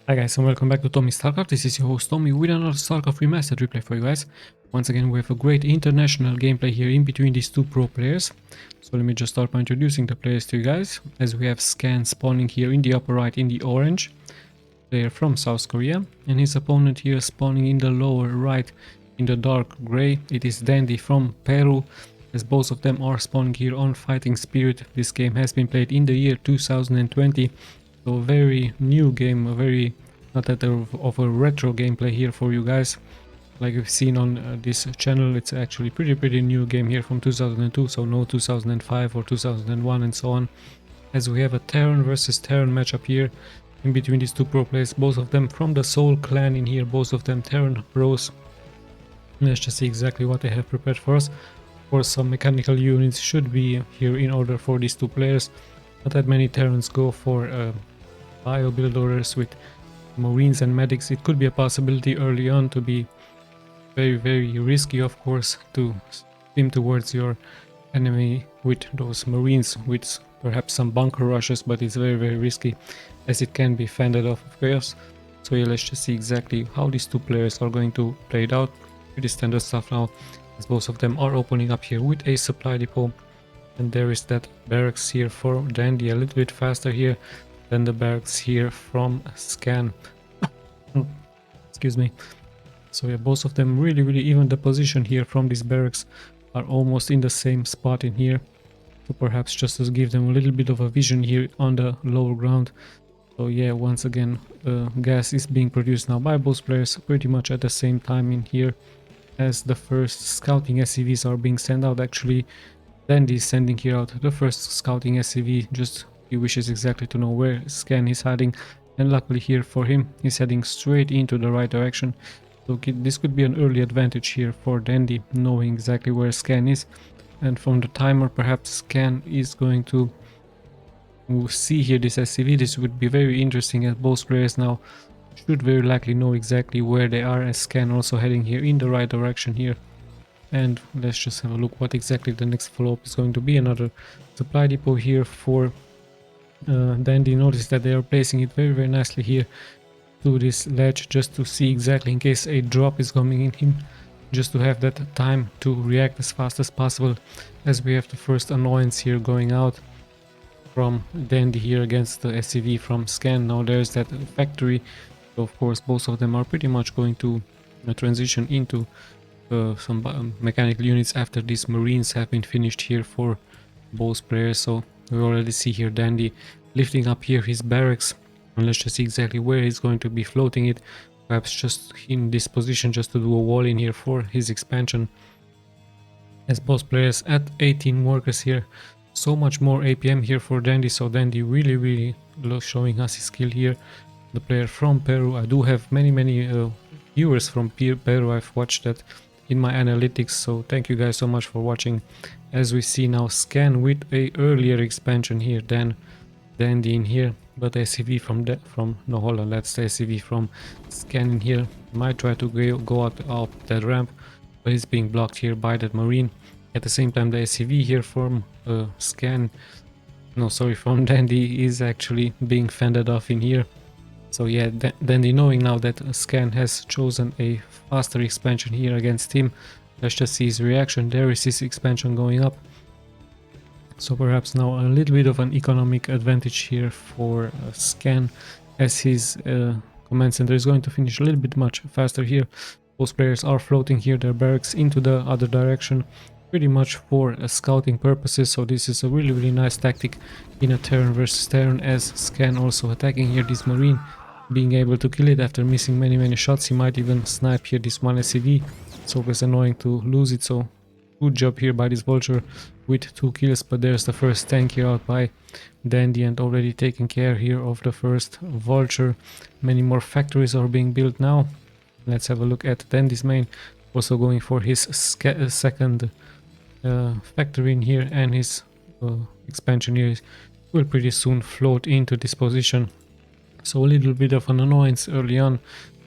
Hi guys and welcome back to Tommy's Starcraft. This is your host Tommy with another Starcraft Remastered replay for you guys. Once again we have a great international gameplay here in between these two pro players. So let me just start by introducing the players to you guys. As we have Scan spawning here in the upper right in the orange. Player from South Korea. And his opponent here spawning in the lower right in the dark grey. It is Dandy from Peru. As both of them are spawning here on Fighting Spirit. This game has been played in the year 2020. So a very new game, a very not that of a retro gameplay here for you guys. Like we've seen on this channel, it's actually pretty new game here from 2002, so no 2005 or 2001 and so on. As we have a Terran versus Terran matchup here in between these two pro players, both of them from the Soul clan in here, both of them Terran bros. Let's just see exactly what they have prepared for us. Of course, some mechanical units should be here in order for these two players. Not that many Terrans go for bio build orders with Marines and medics. It could be a possibility early on to be very risky, of course, to swim towards your enemy with those Marines with perhaps some bunker rushes, but it's very risky as it can be fended off of chaos. So yeah, let's just see exactly how these two players are going to play it out. Pretty standard stuff now, as both of them are opening up here with a supply depot. And there is that barracks here for Dandy, a little bit faster here than the barracks here from Scan. Excuse me. So yeah, both of them really even. The position here from these barracks are almost in the same spot in here. So perhaps just to give them a little bit of a vision here on the lower ground. So yeah, once again, gas is being produced now by both players pretty much at the same time in here. As the first scouting SCVs are being sent out. Actually, Dandy is sending here out the first scouting SCV, just he wishes exactly to know where Scan is heading, and luckily here for him, he's heading straight into the right direction. So this could be an early advantage here for Dandy, knowing exactly where Scan is. And from the timer, perhaps Scan is going to see here this SCV. This would be very interesting, as both players now should very likely know exactly where they are, as Scan also heading here in the right direction here. And let's just have a look what exactly the next follow-up is going to be. Another supply depot here for Dandy. Notice that they are placing it very nicely here to this ledge, just to see exactly in case a drop is coming in him, just to have that time to react as fast as possible. As we have the first annoyance here going out from Dandy here against the SCV from Scan. Now there's that factory. So of course both of them are pretty much going to transition into some mechanical units after these Marines have been finished here for both players. So we already see here Dandy lifting up here his barracks, and let's just see exactly where he's going to be floating it. Perhaps just in this position, just to do a wall in here for his expansion. As both players at 18 workers here, so much more APM here for Dandy. So Dandy really showing us his skill here. The player from Peru. I do have many viewers from Peru. I've watched that in my analytics, so thank you guys so much for watching. As we see now Scan with a earlier expansion here than Dandy in here, but SCV from no, hold on, that's the SCV from Scan in here. Might try to go up that ramp, but it's being blocked here by that Marine. At the same time, the SCV here from from Dandy is actually being fended off in here. So yeah, Dandy knowing now that Scan has chosen a faster expansion here against him. Let's just see his reaction. There is his expansion going up. So perhaps now a little bit of an economic advantage here for Scan, as his command center is going to finish a little bit much faster here. Both players are floating here their barracks into the other direction, pretty much for scouting purposes. So this is a really nice tactic in a Terran versus Terran, as Scan also attacking here this Marine, being able to kill it after missing many shots. He might even snipe here this one SCV, so it's annoying to lose it. So good job here by this Vulture with 2 kills, but there's the first tank here out by Dandy, and already taking care here of the first Vulture. Many more factories are being built now. Let's have a look at Dandy's main, also going for his second factory in here, and his expansion here will pretty soon float into this position. So a little bit of an annoyance early on.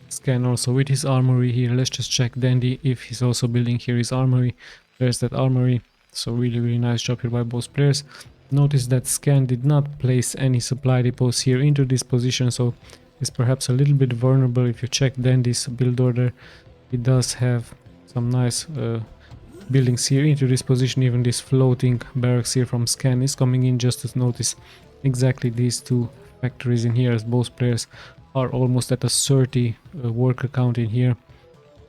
Scan also with his armory here. Let's just check Dandy if he's also building here his armory. There's that armory. So really nice job here by both players. Notice that Scan did not place any supply depots here into this position, so is perhaps a little bit vulnerable. If you check Dandy's build order, he does have some nice buildings here into this position. Even this floating barracks here from Scan is coming in, just to notice exactly these two factories in here, as both players are almost at a 30 worker count in here.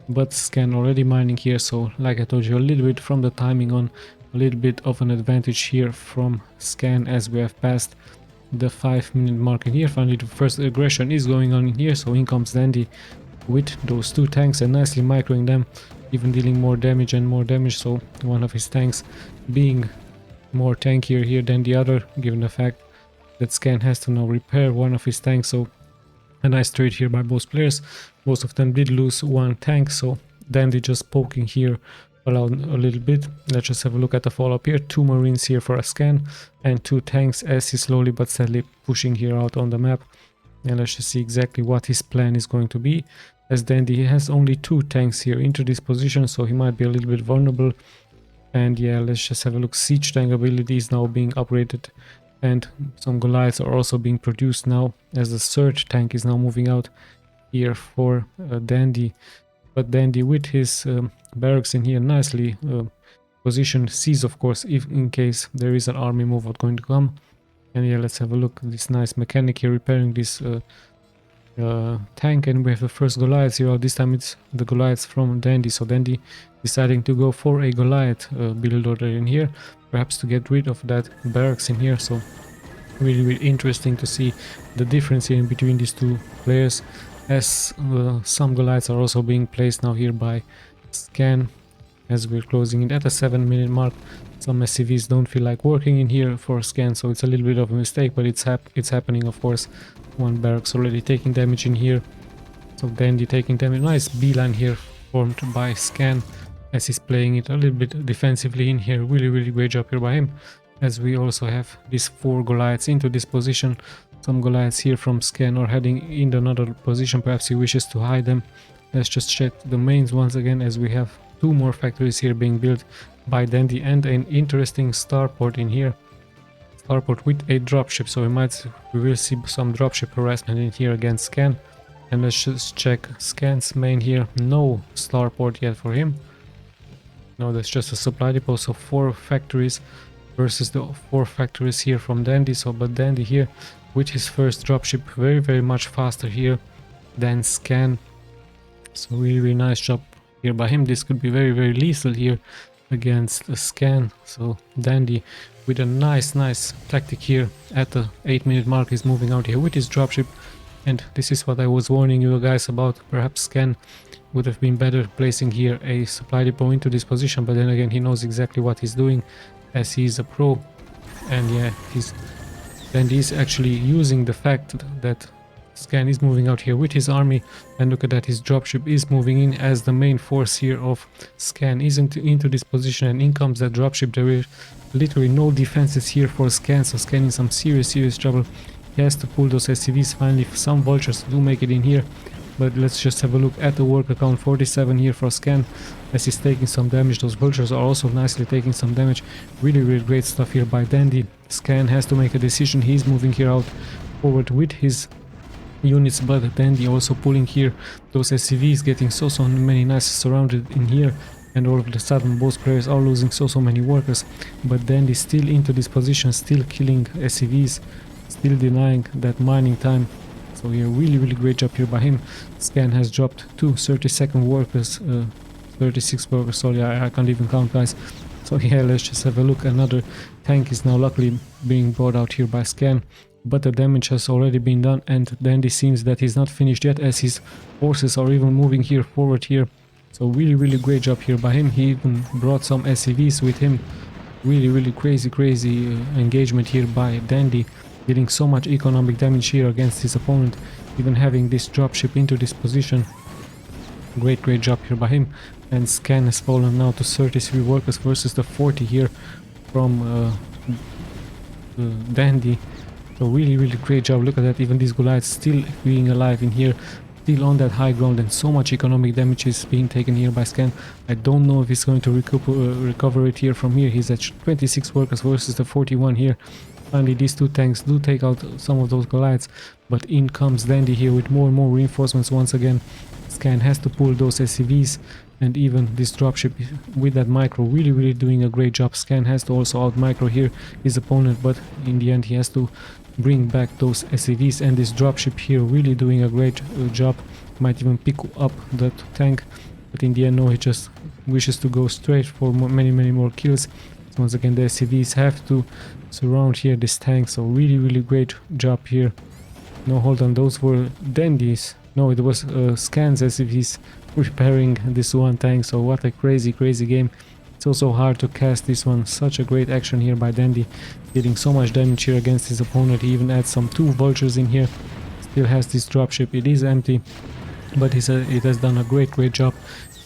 But Scan already mining here, so like I told you, a little bit from the timing on, a little bit of an advantage here from Scan as we have passed the 5-minute mark in here. Finally the first aggression is going on in here, so in comes Dandy with those two tanks and nicely microing them, even dealing more damage and more damage. So one of his tanks being more tankier here than the other, given the fact that Scan has to now repair one of his tanks. So a nice trade here by both players. Most of them did lose one tank, so Dandy just poking here allowed a little bit. Let's just have a look at the follow-up here. 2 marines here for a Scan and 2 tanks as he's slowly but steadily pushing here out on the map. And let's just see exactly what his plan is going to be, as Dandy has only 2 tanks here into this position, so he might be a little bit vulnerable. And yeah, let's just have a look. Siege tank ability is now being upgraded, and some Goliaths are also being produced now, as the Surge tank is now moving out here for Dandy. But Dandy with his barracks in here nicely positioned, sees of course if in case there is an army move out going to come. And yeah, let's have a look. This nice mechanic here repairing this tank, and we have the first Goliaths here. This time it's the Goliaths from Dandy, so Dandy deciding to go for a Goliath build order in here, perhaps to get rid of that barracks in here. So really interesting to see the difference here in between these two players, as some Goliaths are also being placed now here by Scan as we're closing it at a 7-minute mark. Some SCVs don't feel like working in here for Scan, so it's a little bit of a mistake, but it's happening, of course. One barracks already taking damage in here, so Dandy taking damage. Nice beeline here formed by Scan as he's playing it a little bit defensively in here. Really great job here by him, as we also have these 4 Goliaths into this position. Some Goliaths here from Scan are heading in another position, perhaps he wishes to hide them. Let's just check the mains once again, as we have 2 more factories here being built by Dandy, and an interesting starport in here. Starport with a dropship, so we will see some dropship harassment in here against Scan. And let's just check Scan's main here. No starport yet for him. No, that's just a supply depot. So 4 factories versus the 4 factories here from Dandy. So but Dandy here with his first dropship, very much faster here than Scan. So really nice job here by him. This could be very lethal here against a Scan. So Dandy with a nice tactic here at the 8-minute mark is moving out here with his dropship. And this is what I was warning you guys about. Perhaps Scan would have been better placing here a supply depot into this position, but then again he knows exactly what he's doing, as he's a pro. And yeah, Dandy is actually using the fact that Scan is moving out here with his army, and look at that, his dropship is moving in as the main force here of Scan is into this position, and in comes that dropship. There is literally no defenses here for Scan, so Scan in some serious trouble. He has to pull those SCVs. Finally some vultures do make it in here, but let's just have a look at the worker count. 47 here for Scan as he's taking some damage. Those vultures are also nicely taking some damage. Really great stuff here by Dandy. Scan has to make a decision. He's moving here out forward with his units, but Dandy also pulling here those SCVs, getting so many nice surrounded in here, and all of a sudden both players are losing so many workers, but Dandy still into this position, still killing SCVs, still denying that mining time. So yeah, really great job here by him. Scan has dropped 2 32nd workers, 36 workers, sorry, I can't even count, guys. So yeah, let's just have a look. Another tank is now luckily being brought out here by Scan, but the damage has already been done, and Dandy seems that he's not finished yet, as his forces are even moving here forward here. So really great job here by him. He even brought some SCVs with him. Really crazy engagement here by Dandy, getting so much economic damage here against his opponent, even having this dropship into this position. Great job here by him. And Scan has fallen now to 33 workers versus the 40 here from Dandy. So really great job. Look at that, even these Goliaths still being alive in here, still on that high ground, and so much economic damage is being taken here by Scan. I don't know if he's going to recover it here from here. He's at 26 workers versus the 41 here. Finally, these two tanks do take out some of those Goliaths, but in comes Dandy here with more and more reinforcements once again. Scan has to pull those SCVs, and even this dropship with that micro really doing a great job. Scan has to also out micro here his opponent, but in the end he has to bring back those SCVs, and this dropship here really doing a great job. Might even pick up that tank, but in the end no, he just wishes to go straight for many more kills. So once again the SCVs have to surround here this tank, so really great job here. No, hold on, those were Dandies. No, it was Scan's SCVs repairing this one tank, so what a crazy game. It's also hard to cast this one. Such a great action here by Dandy, dealing so much damage here against his opponent. He even adds some 2 vultures in here. Still has this dropship, it is empty, but it has done a great job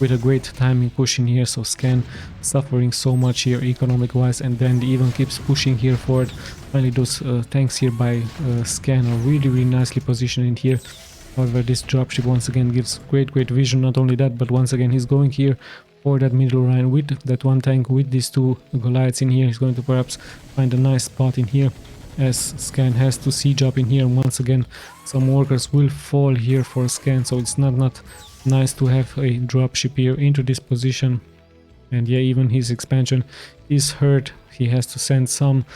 with a great timing push in here. So Scan suffering so much here economic wise, and then even keeps pushing here forward. Finally those tanks here by Scan are really nicely positioned in here. However, this dropship once again gives great vision. Not only that, but once again he's going here for that middle line with that one tank, with these 2 Goliaths in here. He's going to perhaps find a nice spot in here, as Scan has to siege up in here. Once again some workers will fall here for Scan, so it's not nice to have a dropship here into this position. And yeah, even his expansion is hurt. He has to send some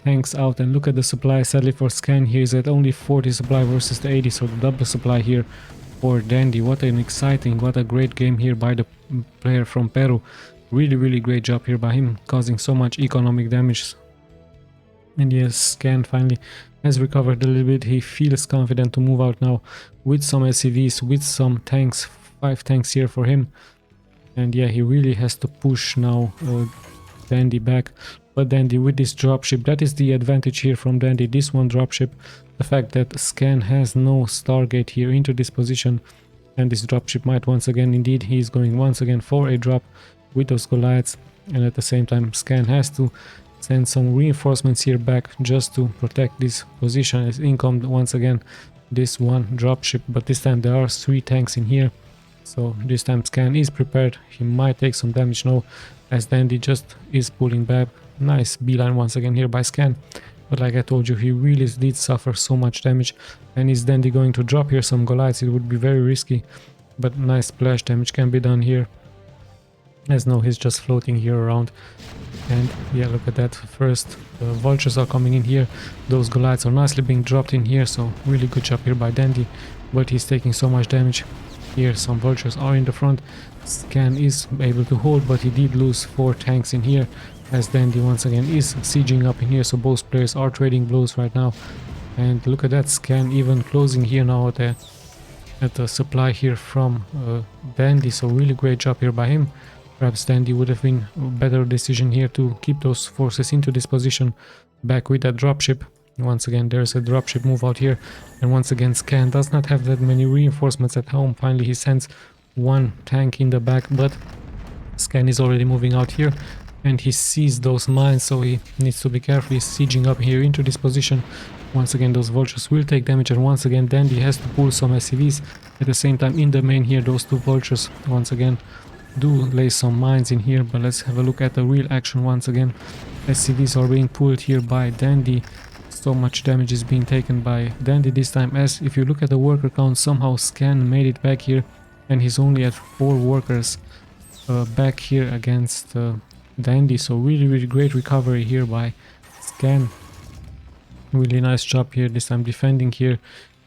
tanks out, and look at the supply. Sadly for Scan, he is at only 40 supply versus the 80, so the double supply here for Dandy. What an exciting, what a great game here by the player from Peru. Really great job here by him, causing so much economic damage. And yes, Scan finally has recovered a little bit. He feels confident to move out now with some SCVs, with some tanks, 5 tanks here for him. And yeah, he really has to push now Dandy back. But Dandy with this dropship, that is the advantage here from Dandy, this one dropship. The fact that Scan has no Stargate here into this position, and this dropship might once again, indeed he is going once again for a drop with those Goliaths, and at the same time Scan has to send some reinforcements here back just to protect this position, as in comes once again this one dropship. But this time there are 3 tanks in here, so this time Scan is prepared. He might take some damage now, as Dandy just is pulling back. Nice beeline once again here by Scan, but like I told you, he really did suffer so much damage. And is Dandy going to drop here some Goliaths? It would be very risky, but nice splash damage can be done here, as no, he's just floating here around. And yeah, look at that, first vultures are coming in here, those Goliaths are nicely being dropped in here, so really good job here by Dandy, but he's taking so much damage. Here some vultures are in the front. Scan is able to hold, but he did lose 4 tanks in here, as Dandy once again is sieging up in here. So both players are trading blows right now. And look at that, Scan even closing here now at the supply here from Dandy. So really great job here by him. Perhaps Dandy would have been a better decision here to keep those forces into this position back with that dropship. Once again there's a dropship move out here, and once again Scan does not have that many reinforcements at home. Finally he sends 1 tank in the back, but Scan is already moving out here, and he sees those mines, so he needs to be careful. He's sieging up here into this position. Once again those vultures will take damage, and once again Dandy has to pull some SCVs. At the same time in the main here, those 2 vultures once again do lay some mines in here. But let's have a look at the real action once again. SCVs are being pulled here by Dandy. So much damage is being taken by Dandy this time, as if you look at the worker count, somehow Scan made it back here, and he's only at 4 workers back here against Dandy. So really great recovery here by Scan. Really nice job here this time defending here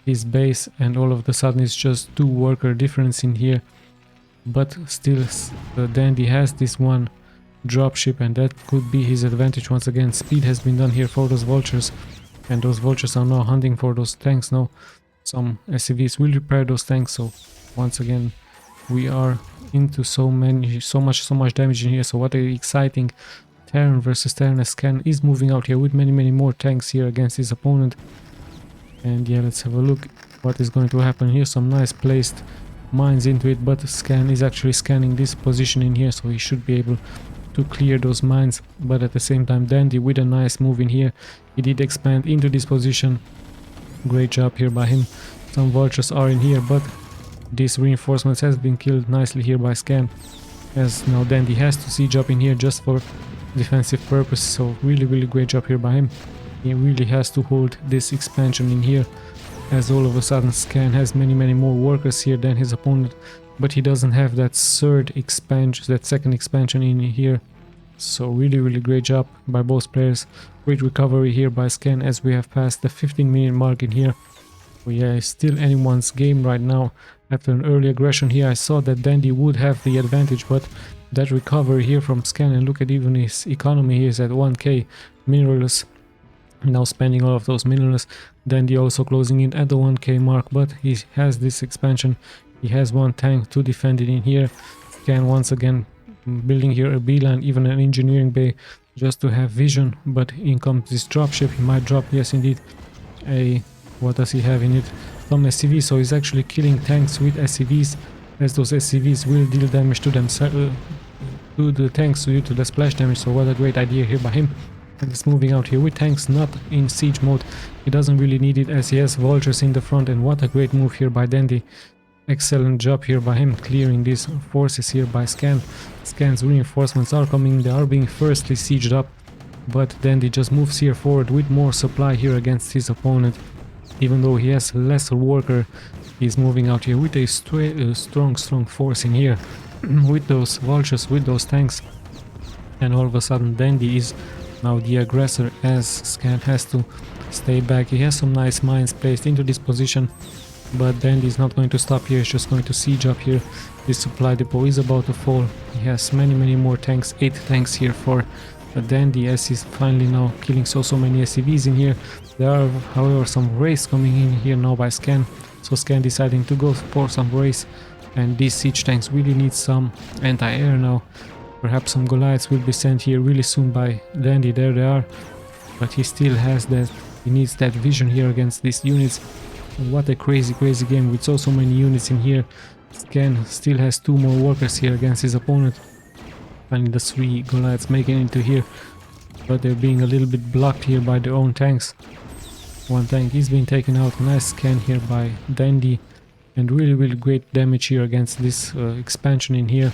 his base, and all of a sudden it's just 2 worker difference in here. But still Dandy has this one dropship, and that could be his advantage. Once again speed has been done here for those vultures, and those vultures are now hunting for those tanks now. Some SCVs will repair those tanks, so once again we are into so much damage in here. So what a exciting Terran versus Terran, as Scan is moving out here with many more tanks here against his opponent. And yeah, let's have a look what is going to happen here. Some nice placed mines into it, but Scan is actually scanning this position in here, so he should be able to clear those mines. But at the same time Dandy with a nice move in here, he did expand into this position. Great job here by him. Some vultures are in here, but these reinforcements has been killed nicely here by Scan, as now Dandy has to siege up in here just for defensive purpose. So really great job here by him. He really has to hold this expansion in here, as all of a sudden Scan has many more workers here than his opponent, but he doesn't have that third expansion, that second expansion in here. So really great job by both players. Great recovery here by Scan as we have passed the 15-minute mark in here. So yeah, it's still anyone's game right now. After an early aggression here, I saw that Dandy would have the advantage, but that recovery here from Scan, and look at even his economy here is at 1k minerals. Now spending all of those minerals. Dandy also closing in at the 1k mark, but he has this expansion. He has one tank to defend it in here. Scan once again building here a beeline, even an engineering bay, just to have vision. But in comes this dropship. He might drop, yes indeed, what does he have in it? Some SCVs, so he's actually killing tanks with SCVs, as those SCVs will deal damage to themselves, to the tanks due to the splash damage. So what a great idea here by him. And he's moving out here with tanks not in siege mode. He doesn't really need it as he has vultures in the front, and what a great move here by Dandy. Excellent job here by him, clearing these forces here by Scan. Scan's reinforcements are coming, they are being firstly sieged up, but Dandy just moves here forward with more supply here against his opponent. Even though he has less worker, he's moving out here with a strong force in here, with those vultures, with those tanks. And all of a sudden Dandy is now the aggressor, as Scan has to stay back. He has some nice mines placed into this position, but Dandy is not going to stop here. He's just going to siege up here. This supply depot is about to fall. He has many more tanks, 8 tanks here for Dandy, as he's finally now killing so many SCVs in here. There are however some rays coming in here now by Scan, so Scan deciding to go for some rays, and these siege tanks really need some anti-air now. Perhaps some Goliaths will be sent here really soon by Dandy. There they are, but he still has that, he needs that vision here against these units. What a crazy game with so many units in here. Scan still has 2 more workers here against his opponent, and the 3 Goliaths making it into here, but they're being a little bit blocked here by their own tanks. One tank is being taken out. Nice scan here by Dandy, and really great damage here against this expansion in here.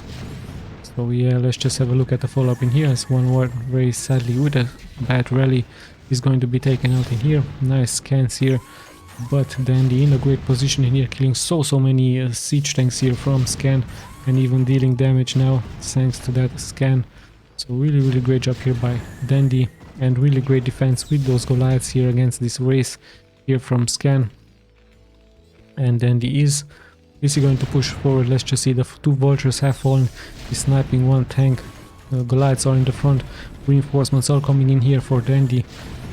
So yeah, let's just have a look at the follow-up in here, as one word very sadly with a bad rally is going to be taken out in here. Nice scans here, but Dandy in a great position in here, killing so many siege tanks here from Scan, and even dealing damage now thanks to that scan. So really great job here by Dandy, and really great defense with those Goliaths here against this race here from Scan. And Dandy is he going to push forward? Let's just see. The 2 vultures have fallen. He's sniping 1 tank. Goliaths are in the front. Reinforcements are coming in here for Dandy,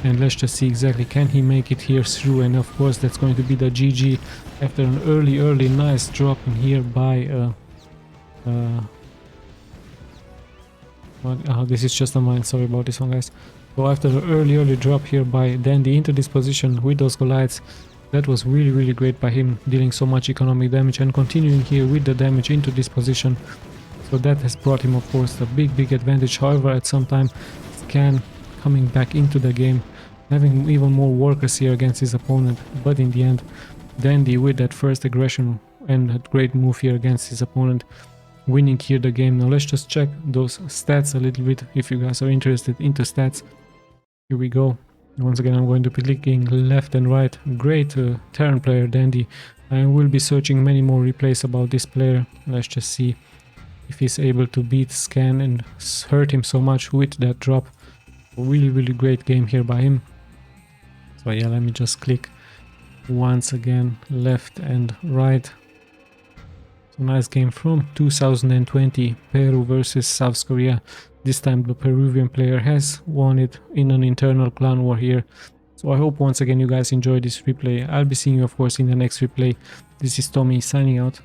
and let's just see exactly can he make it here through. And of course that's going to be the GG after an early nice drop in here by this is just a mine, sorry about this one guys. So after the early drop here by Dandy into this position with those Goliaths, that was really great by him, dealing so much economic damage and continuing here with the damage into this position. So that has brought him of course a big advantage. However, at some time Scan coming back into the game, having even more workers here against his opponent, but in the end Dandy with that first aggression and a great move here against his opponent, winning here the game. Now let's just check those stats a little bit if you guys are interested into stats. Here we go. Once again I'm going to be clicking left and right. Great Terran player Dandy. I will be searching many more replays about this player. Let's just see if he's able to beat Scan and hurt him so much with that drop. Really great game here by him. So yeah, let me just click once again left and right. So nice game from 2020, Peru versus South Korea. This time the Peruvian player has won it in an internal clan war here. So I hope once again you guys enjoyed this replay. I'll be seeing you of course in the next replay. This is Tommy signing out.